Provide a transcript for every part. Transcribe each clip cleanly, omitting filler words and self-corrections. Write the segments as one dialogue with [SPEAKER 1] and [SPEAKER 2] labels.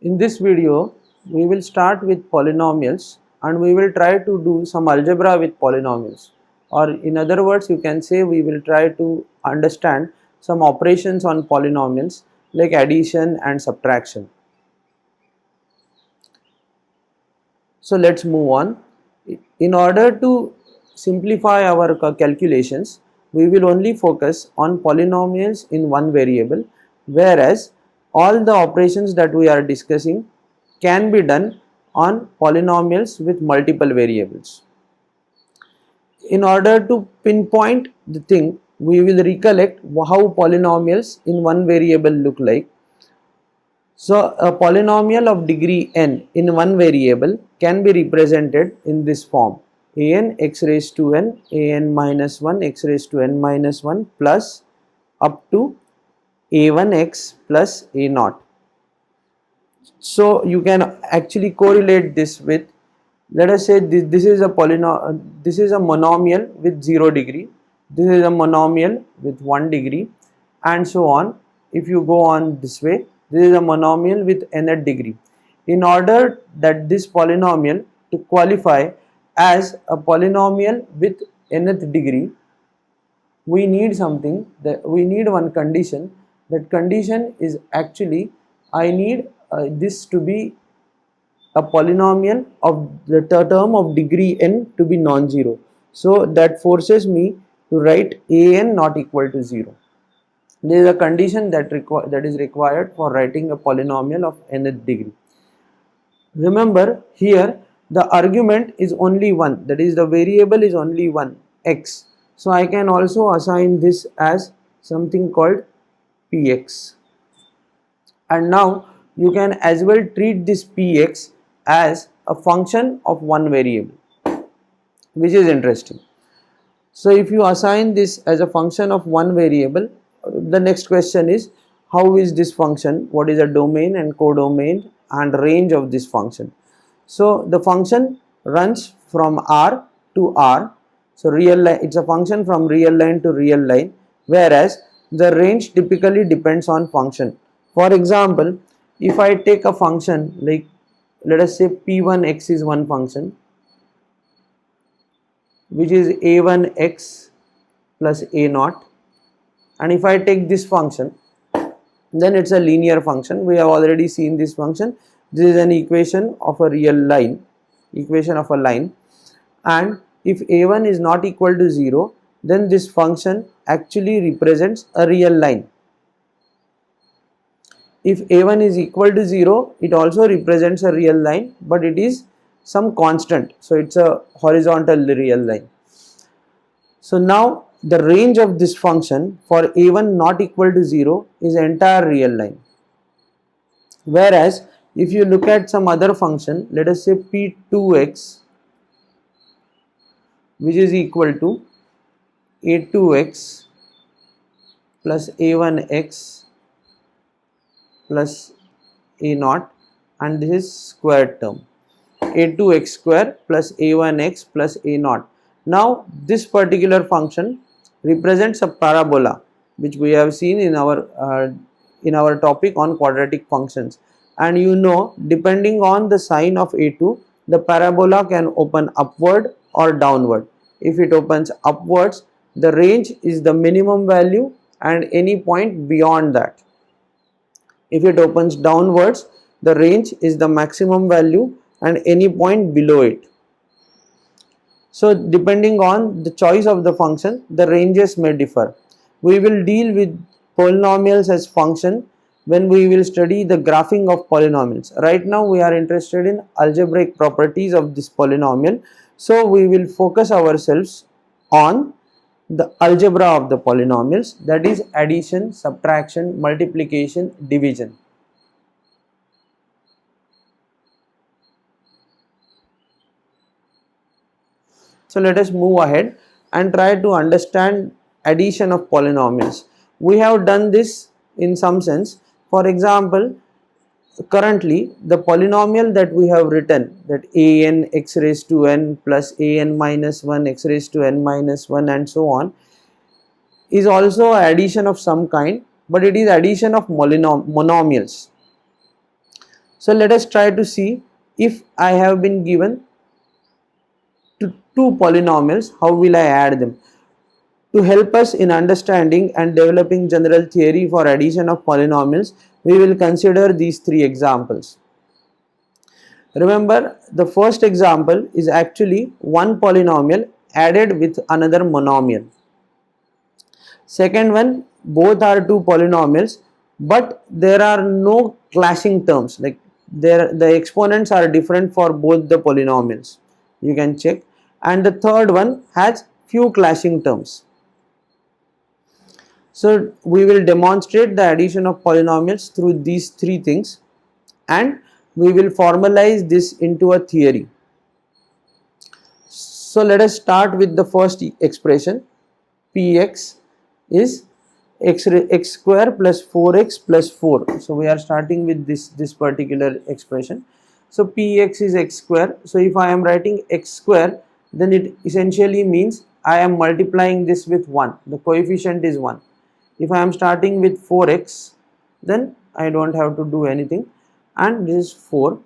[SPEAKER 1] In this video, we will start with polynomials and we will try to do some algebra with polynomials, or in other words you can say we will try to understand some operations on polynomials like addition and subtraction. So let's move on. In order to simplify our calculations, we will only focus on polynomials in one variable, whereas all the operations that we are discussing can be done on polynomials with multiple variables. In order to pinpoint the thing, we will recollect how polynomials in one variable look like. So a polynomial of degree n in one variable can be represented in this form: an x raised to n, an minus 1 x raised to n minus 1 plus up to a1x plus a naught. So you can actually correlate this with, let us say this is a monomial with 0 degree, this is a monomial with 1 degree, and so on. If you go on this way, this is a monomial with nth degree. In order that this polynomial to qualify as a polynomial with nth degree, we need something, that we need one condition. That condition is actually, I need this to be a polynomial of the term of degree n to be non-zero. So that forces me to write an not equal to 0. There is a condition that is required for writing a polynomial of nth degree. Remember, here the argument is only one, that is the variable is only one, x. So I can also assign this as something called px. And now you can as well treat this px as a function of one variable, which is interesting. So if you assign this as a function of one variable, the next question is, how is this function, what is the domain and codomain and range of this function. So the function runs from R to R, so real line, it's a function from real line to real line, whereas the range typically depends on function. For example, if I take a function like, let us say p1x is one function which is a1x plus a naught, and if I take this function, then it's a linear function. We have already seen this function. This is an equation of a real line, equation of a line, and if a1 is not equal to 0, then this function actually represents a real line. If a1 is equal to 0, it also represents a real line, but it is some constant, so it's a horizontal real line. So now the range of this function for a1 not equal to 0 is entire real line, whereas if you look at some other function, let us say p2x, which is equal to a2x plus a1x plus a naught, and this is squared term, a2x square plus a1x plus a naught. Now this particular function represents a parabola, which we have seen in our topic on quadratic functions, and you know, depending on the sign of a2, the parabola can open upward or downward. If it opens upwards, the range is the minimum value and any point beyond that. If it opens downwards, the range is the maximum value and any point below it. So depending on the choice of the function, the ranges may differ. We will deal with polynomials as function when we will study the graphing of polynomials. Right now we are interested in algebraic properties of this polynomial, so we will focus ourselves on the algebra of the polynomials, that is addition, subtraction, multiplication, division. So let us move ahead and try to understand addition of polynomials. We have done this in some sense. For example, currently the polynomial that we have written, that an x raised to n plus an minus 1 x raised to n minus 1 and so on, is also addition of some kind, but it is addition of monomials. So let us try to see, if I have been given two polynomials, how will I add them? To help us in understanding and developing general theory for addition of polynomials, we will consider these three examples. Remember, the first example is actually one polynomial added with another monomial. Second one, both are two polynomials, but there are no clashing terms, like the exponents are different for both the polynomials. You can check. And the third one has few clashing terms. So we will demonstrate the addition of polynomials through these three things, and we will formalize this into a theory. So let us start with the first expression. Px is x square plus 4x plus 4. So we are starting with this particular expression. So Px is x square. So if I am writing x square, then it essentially means I am multiplying this with 1. The coefficient is 1. If I am starting with 4x, then I don't have to do anything, and this is 4.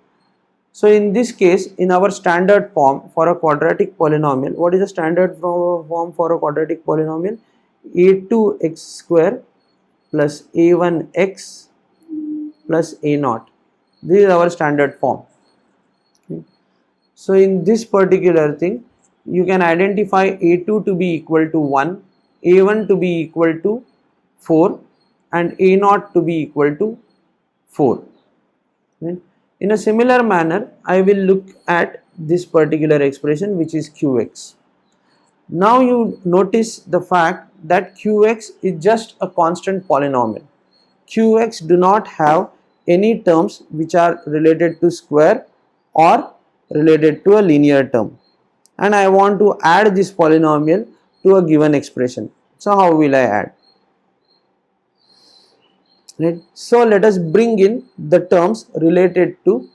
[SPEAKER 1] So in this case, in our standard form for a quadratic polynomial, what is the standard form for a quadratic polynomial? A2x square plus a1x plus a0. This is our standard form. Okay. So in this particular thing, you can identify a2 to be equal to 1, a1 to be equal to 4, and a0 to be equal to 4. Right. In a similar manner, I will look at this particular expression, which is qx. Now you notice the fact that qx is just a constant polynomial. Qx do not have any terms which are related to square or related to a linear term, and I want to add this polynomial to a given expression. So how will I add? Right. So let us bring in the terms related to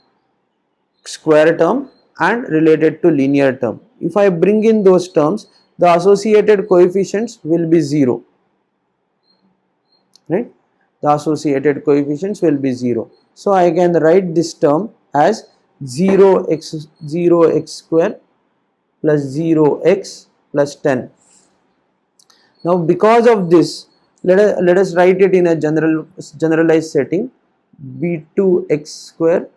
[SPEAKER 1] square term and related to linear term. If I bring in those terms, the associated coefficients will be 0. Right? The associated coefficients will be 0. So I can write this term as 0x square plus 0x plus 10. Now because of this, let us write it in a generalized setting. b2x square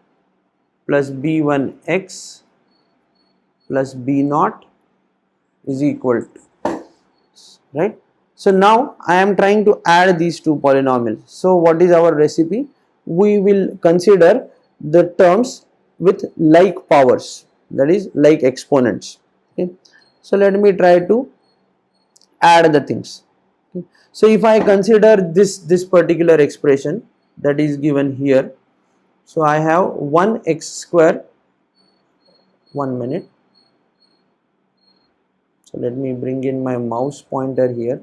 [SPEAKER 1] plus b1x plus b0 is equal to, right? So now I am trying to add these two polynomials. So what is our recipe? We will consider the terms with like powers, that is like exponents. Okay. So let me try to add the things. Okay. So if I consider this particular expression that is given here, so I have 1x square, 1 minute. So let me bring in my mouse pointer here.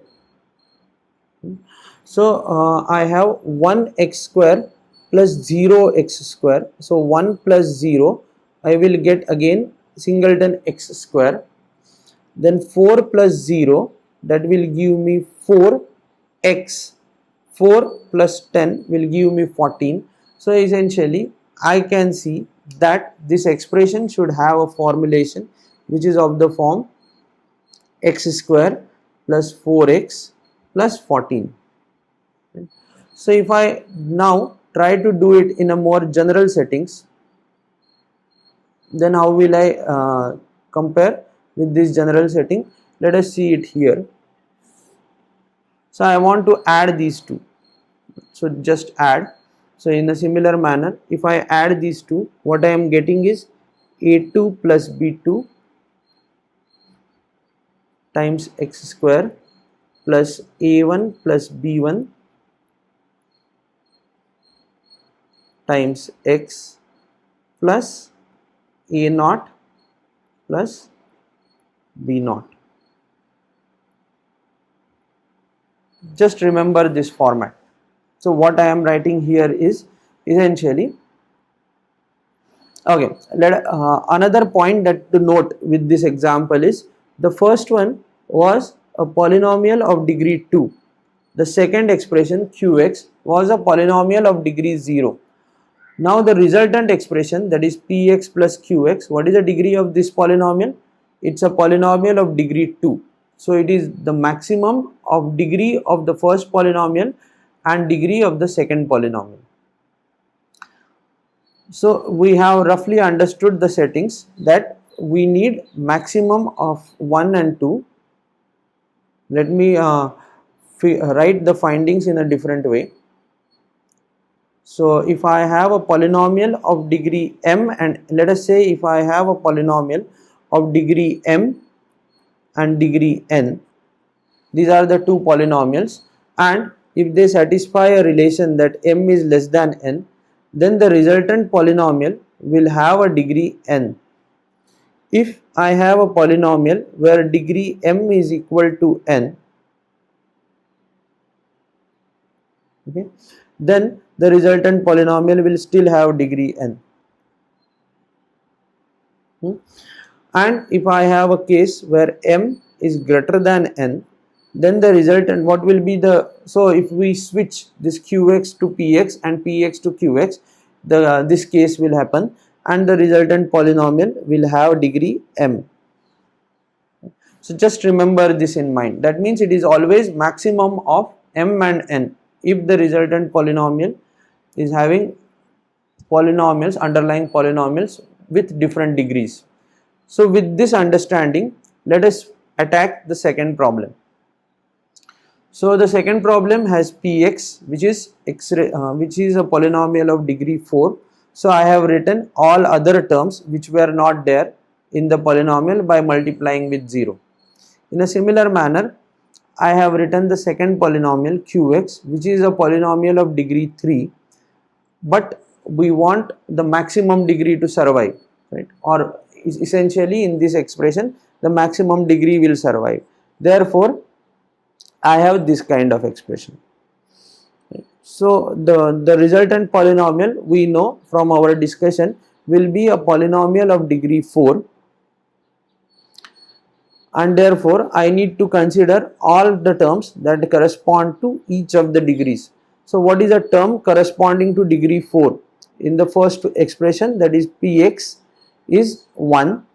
[SPEAKER 1] So I have 1x square plus 0x square. So 1 plus 0, I will get again singleton x square. Then 4 plus 0, that will give me 4x. 4 plus 10 will give me 14. So essentially I can see that this expression should have a formulation which is of the form x square plus 4x plus 14. So if I now try to do it in a more general settings, then how will I compare with this general setting? Let us see it here. So I want to add these two. So just add. So in a similar manner, if I add these two, what I am getting is a2 plus b2 times x square plus a1 plus b1 times x plus a0 plus b0. Just remember this format. So what I am writing here is essentially, okay, another point that to note with this example is, the first one was a polynomial of degree 2. The second expression qx was a polynomial of degree 0. Now the resultant expression, that is px plus qx, what is the degree of this polynomial? It's a polynomial of degree 2. So it is the maximum of degree of the first polynomial and degree of the second polynomial. So we have roughly understood the settings, that we need maximum of 1 and 2. Let me write the findings in a different way. So if I have a polynomial of degree m, and let us say if I have a polynomial of degree m and degree n, these are the two polynomials, and if they satisfy a relation that m is less than n, then the resultant polynomial will have a degree n. If I have a polynomial where degree m is equal to n, okay, then the resultant polynomial will still have degree n. And if I have a case where m is greater than n, then the resultant, what will be the, so if we switch this qx to px and px to qx, this case will happen and the resultant polynomial will have degree m. So just remember this in mind. That means it is always maximum of m and n if the resultant polynomial is having polynomials, underlying polynomials with different degrees. So with this understanding, let us attack the second problem. So the second problem has px, which is a polynomial of degree 4. So I have written all other terms which were not there in the polynomial by multiplying with 0. In a similar manner, I have written the second polynomial qx, which is a polynomial of degree 3, but we want the maximum degree to survive, right? Or essentially in this expression, the maximum degree will survive. Therefore, I have this kind of expression. So the resultant polynomial, we know from our discussion, will be a polynomial of degree 4, and therefore I need to consider all the terms that correspond to each of the degrees. So what is a term corresponding to degree 4? In the first expression, that is px is 1,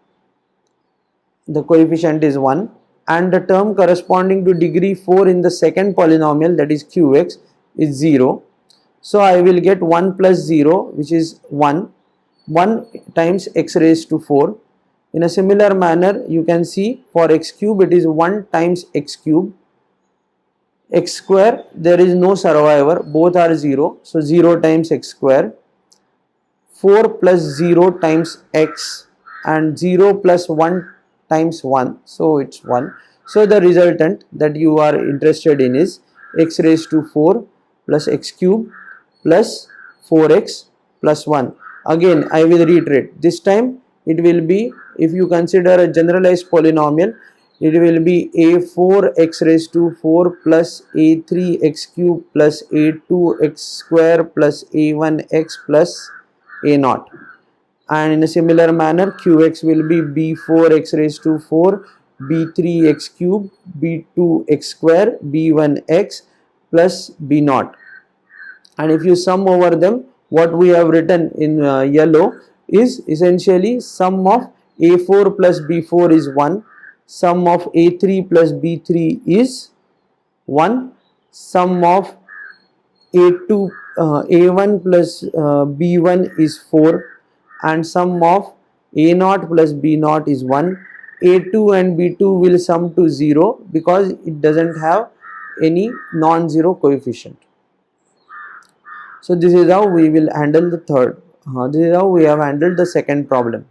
[SPEAKER 1] the coefficient is 1, and the term corresponding to degree 4 in the second polynomial, that is qx, is 0. So I will get 1 plus 0, which is 1 times x raised to 4. In a similar manner, you can see for x cube it is 1 times x cube. X square, there is no survivor, both are 0, so 0 times x square. 4 plus 0 times x, and 0 plus 1 times 1, so it's 1. So the resultant that you are interested in is x raised to 4 plus x cube plus 4x plus 1. Again I will reiterate, this time it will be, if you consider a generalized polynomial, it will be a4 x raised to 4 plus a3 x cube plus a2 x square plus a1 x plus a0. And in a similar manner, qx will be b4 x raised to 4 b3 x cube b2 x square b1 x plus b0. And if you sum over them, what we have written in yellow is essentially sum of a4 plus b4 is 1, sum of a3 plus b3 is 1, sum of a2 a1 plus b1 is 4, and sum of a0 plus b0 is 1. A2 and b2 will sum to 0 because it doesn't have any non-zero coefficient. So this is how we will handle the third. This is how we have handled the second problem.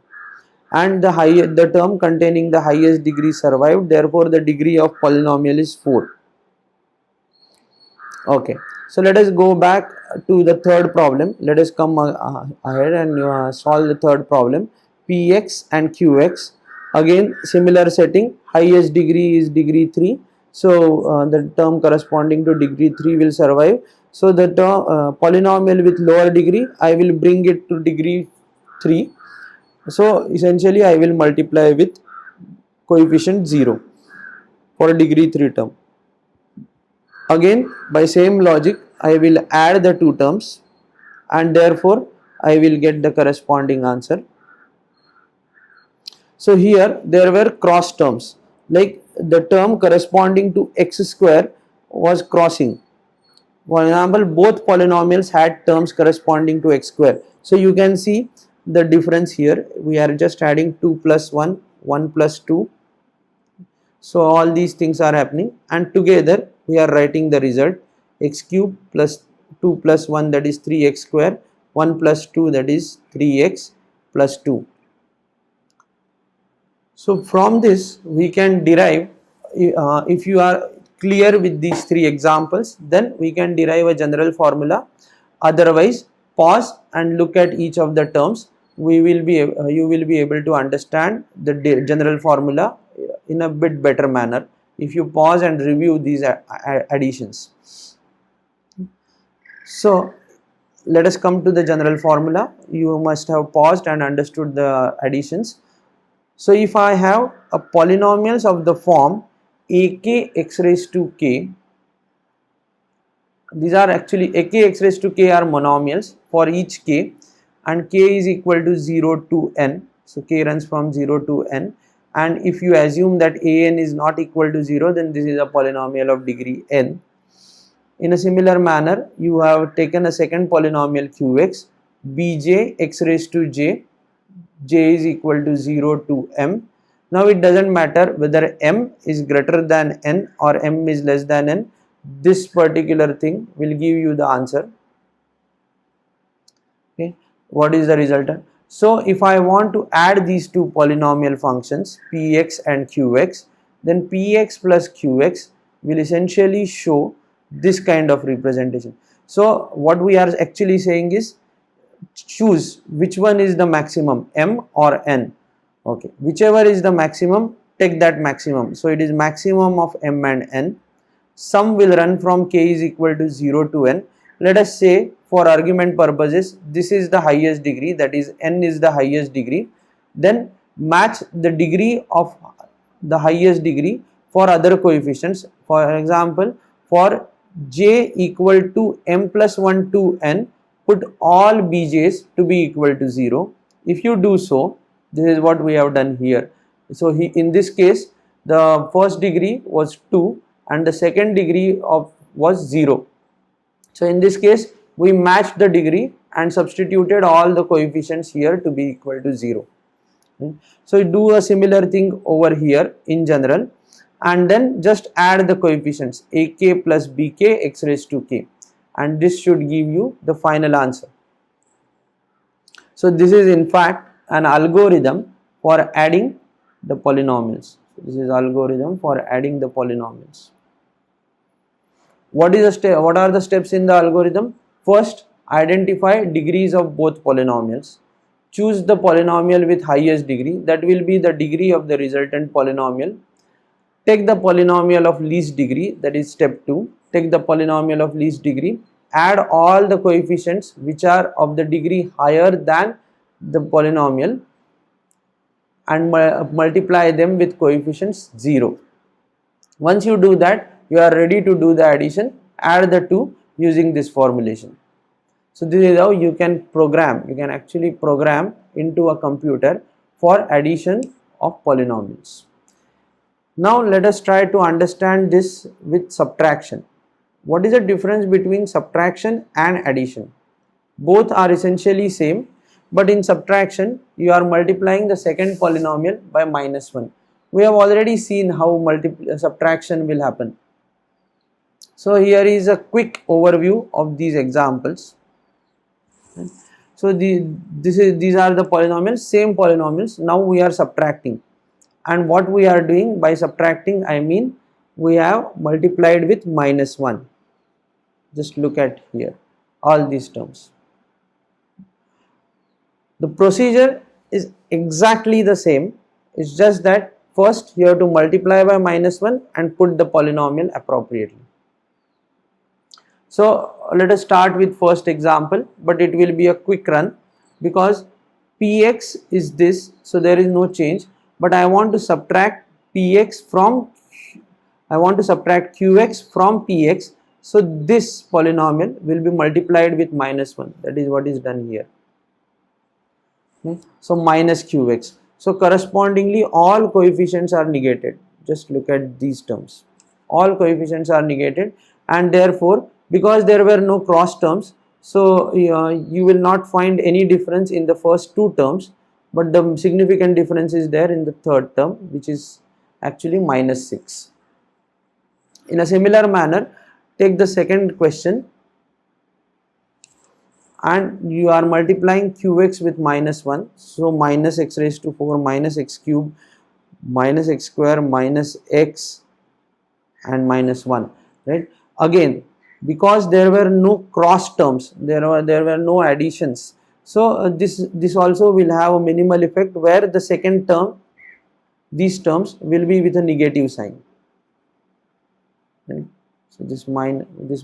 [SPEAKER 1] And the term containing the highest degree survived. Therefore, the degree of polynomial is 4. Okay. So let us go back to the third problem. Let us come ahead and solve the third problem. Px and qx. Again, similar setting. Highest degree is degree 3. So the term corresponding to degree 3 will survive. So the term polynomial with lower degree, I will bring it to degree 3. So essentially I will multiply with coefficient 0 for a degree 3 term. Again, by same logic, I will add the two terms, and therefore I will get the corresponding answer. So here there were cross terms, like the term corresponding to x square was crossing. For example, both polynomials had terms corresponding to x square. So you can see the difference here. We are just adding 2 plus 1, 1 plus 2. So all these things are happening, and together we are writing the result: x cube plus 2 plus 1, that is 3x square, 1 plus 2, that is 3x plus 2. So from this we can derive, if you are clear with these three examples, then we can derive a general formula. Otherwise, pause and look at each of the terms. You will be able to understand the general formula in a bit better manner if you pause and review these additions. So let us come to the general formula. You must have paused and understood the additions. So if I have a polynomials of the form ak x raised to k, these are actually ak x raised to k are monomials for each k, and k is equal to 0 to n. So k runs from 0 to n, and if you assume that an is not equal to 0, then this is a polynomial of degree n. In a similar manner, you have taken a second polynomial qx, bj x raised to j is equal to 0 to m. Now it doesn't matter whether m is greater than n or m is less than n, this particular thing will give you the answer. Okay, what is the resultant? So if I want to add these two polynomial functions px and qx, then px plus qx will essentially show this kind of representation. So what we are actually saying is, choose which one is the maximum, m or n. Okay, whichever is the maximum, take that maximum. So it is maximum of m and n. Sum will run from k is equal to 0 to n. Let us say, for argument purposes, this is the highest degree, that is n is the highest degree. Then match the degree of the highest degree for other coefficients. For example, for j equal to m plus 1 to n, put all bj's to be equal to 0. If you do so, this is what we have done here. So in this case, the first degree was 2 and the second degree was 0. So in this case, we matched the degree and substituted all the coefficients here to be equal to 0. So do a similar thing over here in general, and then just add the coefficients ak plus bk x raised to k, and this should give you the final answer. So this is in fact an algorithm for adding the polynomials. So this is algorithm for adding the polynomials. What are the steps in the algorithm? First, identify degrees of both polynomials. Choose the polynomial with highest degree, that will be the degree of the resultant polynomial. Take the polynomial of least degree, that is step 2. Take the polynomial of least degree, add all the coefficients which are of the degree higher than the polynomial, and multiply them with coefficients 0. Once you do that, you are ready to do the addition. Add the two using this formulation. So this is how you can actually program into a computer for addition of polynomials. Now let us try to understand this with subtraction. What is the difference between subtraction and addition? Both are essentially same, but in subtraction you are multiplying the second polynomial by minus 1. We have already seen how subtraction will happen. So here is a quick overview of these examples. So these are the polynomials, same polynomials. Now we are subtracting, and what we are doing by subtracting, I mean we have multiplied with minus 1. Just look at here, all these terms. The procedure is exactly the same. It's just that first you have to multiply by minus 1 and put the polynomial appropriately. So let us start with first example, but it will be a quick run because px is this, so there is no change, but I want to subtract qx from px, so this polynomial will be multiplied with minus 1. That is what is done here. Okay. So minus qx. So correspondingly all coefficients are negated. Just look at these terms. All coefficients are negated, and therefore because there were no cross terms, so you will not find any difference in the first two terms, but the significant difference is there in the third term, which is actually minus 6. In a similar manner, take the second question, and you are multiplying qx with minus 1. So minus x raised to 4 minus x cube minus x square minus x and minus 1, right? Again, because there were no cross terms, there were no additions, so this also will have a minimal effect, where the second term, these terms will be with a negative sign, right? So this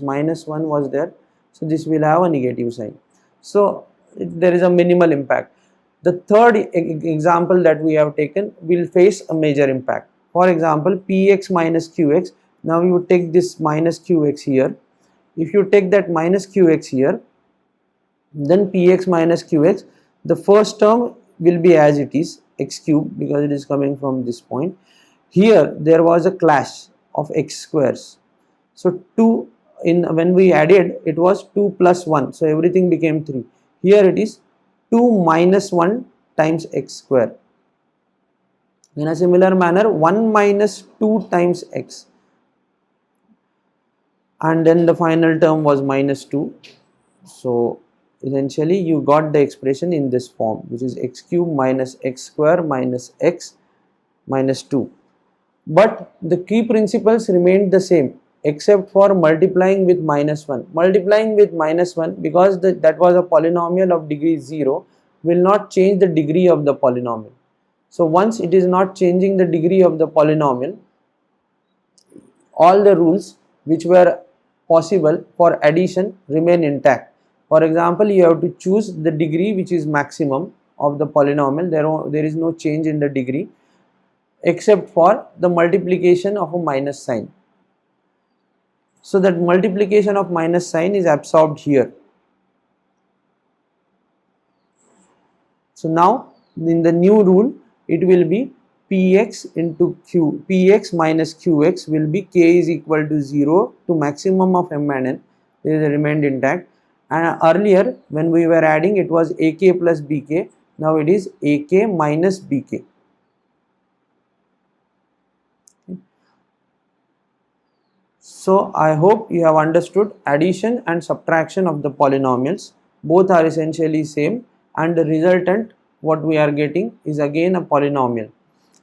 [SPEAKER 1] minus 1 was there, so this will have a negative sign, so there is a minimal impact. The third example that we have taken will face a major impact. For example, px minus qx. Now you take this minus qx here. If you take that minus qx here, then px minus qx, the first term will be as it is, x cube, because it is coming from this point. Here there was a clash of x squares. So 2, when we added, it was 2 plus 1, so everything became 3. Here it is 2 minus 1 times x square. In a similar manner, 1 minus 2 times x, and then the final term was minus 2. So essentially you got the expression in this form, which is x cube minus x square minus x minus 2. But the key principles remained the same, except for multiplying with minus 1. Multiplying with minus 1, because that was a polynomial of degree 0, will not change the degree of the polynomial. So once it is not changing the degree of the polynomial, all the rules which were possible for addition remain intact. For example, you have to choose the degree which is maximum of the polynomial. There is no change in the degree, except for the multiplication of a minus sign. So that multiplication of minus sign is absorbed here. So now in the new rule, it will be px into q, px minus qx will be k is equal to 0 to maximum of m and n. There is a remained intact, and earlier when we were adding, it was ak plus bk. Now it is ak minus bk. So I hope you have understood addition and subtraction of the polynomials. Both are essentially same, and the resultant what we are getting is again a polynomial.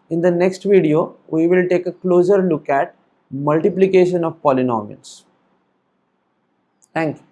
[SPEAKER 1] In the next video, we will take a closer look at multiplication of polynomials. Thank you.